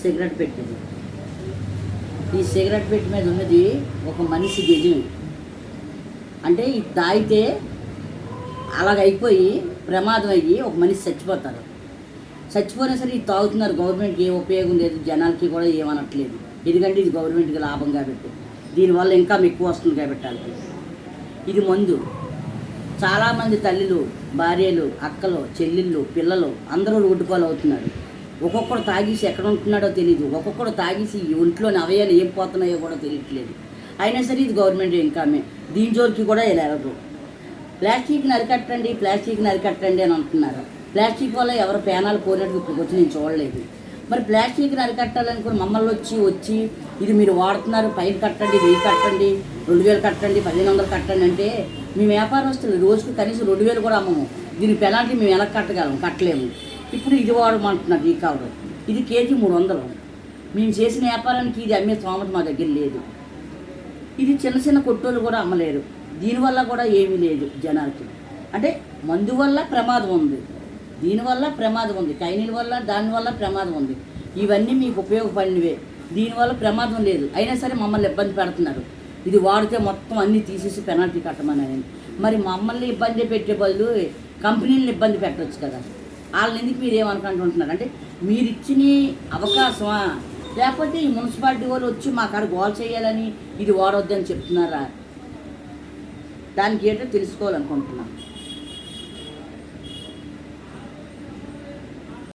Cigarette పెట్టింది. ఈ cigarette పెట్టి మీద ఉన్నది ఒక మనిషి గజం. అంటే ఇది తాగితే అలాగైపోయి ప్రమాదం అయ్యి ఒక మనిషి చచ్చిపోతారు. చచ్చిపోయినా సరే ఇది తాగుతున్నారు. గవర్నమెంట్కి ఏ ఉపయోగం లేదు, జనాలకి కూడా ఏమనట్లేదు. ఎందుకంటే ఇది గవర్నమెంట్కి లాభం కాబట్టి, దీనివల్ల ఇంకా ఎక్కువ వస్తుంది కాబట్టి వాళ్ళకి. ఇది మందు. చాలామంది తల్లులు, భార్యలు, అక్కలు, చెల్లెళ్ళు, పిల్లలు అందరూ రోడ్డుపాలు అవుతున్నారు. ఒక్కొక్కడు తాగేసి ఎక్కడ ఉంటున్నాడో తెలియదు. ఒక్కొక్కడు తాగేసి ఒంట్లోని అవయాలు ఏం పోతున్నాయో కూడా తెలియట్లేదు. అయినా సరే ఇది గవర్నమెంట్ ఇన్కమే. దీని జోలికి కూడా వెళ్ళరు. ప్లాస్టిక్ని అరికట్టండి, ప్లాస్టిక్ని అరికట్టండి అని అంటున్నారు. ప్లాస్టిక్ వల్ల ఎవరు పేనాలు పోయినట్టు ఇప్పుడు వచ్చి నేను చూడలేదు. మరి ప్లాస్టిక్ని అరికట్టాలనుకుని మమ్మల్ని వచ్చి ఇది మీరు వాడుతున్నారు, పైన కట్టండి, 1000 కట్టండి, 2000 కట్టండి, 1500 కట్టండి అంటే మేము వ్యాపారస్తులు రోజుకు కనీసం 2000 కూడా అమ్మము. దీని పెనాల్టీ మేము ఎలా కట్టలేము. ఇప్పుడు ఇది వాడమంటున్నారు. ఈ కవరు ఇది కేజీ 300. మేము చేసిన వ్యాపారానికి ఇది అమ్మే స్తోమత మా దగ్గర లేదు. ఇది చిన్న చిన్న కొట్టోళ్ళు కూడా అమ్మలేరు. దీనివల్ల కూడా ఏమీ లేదు జనాలకి. అంటే మందు వల్ల ప్రమాదం ఉంది, దీనివల్ల ప్రమాదం ఉంది, కైనీల వల్ల దానివల్ల ప్రమాదం ఉంది. ఇవన్నీ మీకు ఉపయోగపడినవే. దీనివల్ల ప్రమాదం లేదు. అయినా సరే మమ్మల్ని ఇబ్బంది పెడుతున్నారు. ఇది వాడితే మొత్తం అన్నీ తీసేసి పెనాల్టీ కట్టమని. మరి మమ్మల్ని ఇబ్బంది పెట్టే బదులు కంపెనీలను ఇబ్బంది పెట్టవచ్చు కదా. వాళ్ళని ఎందుకు మీరు ఏమనుకుంటున్నారు? అంటే మీరు ఇచ్చిన అవకాశమా, లేకపోతే ఈ మున్సిపాలిటీ వాళ్ళు వచ్చి మా కాడ గోల్ చేయాలని ఇది వాడొద్దని చెప్తున్నారా? దానికి ఏంటో తెలుసుకోవాలనుకుంటున్నాను.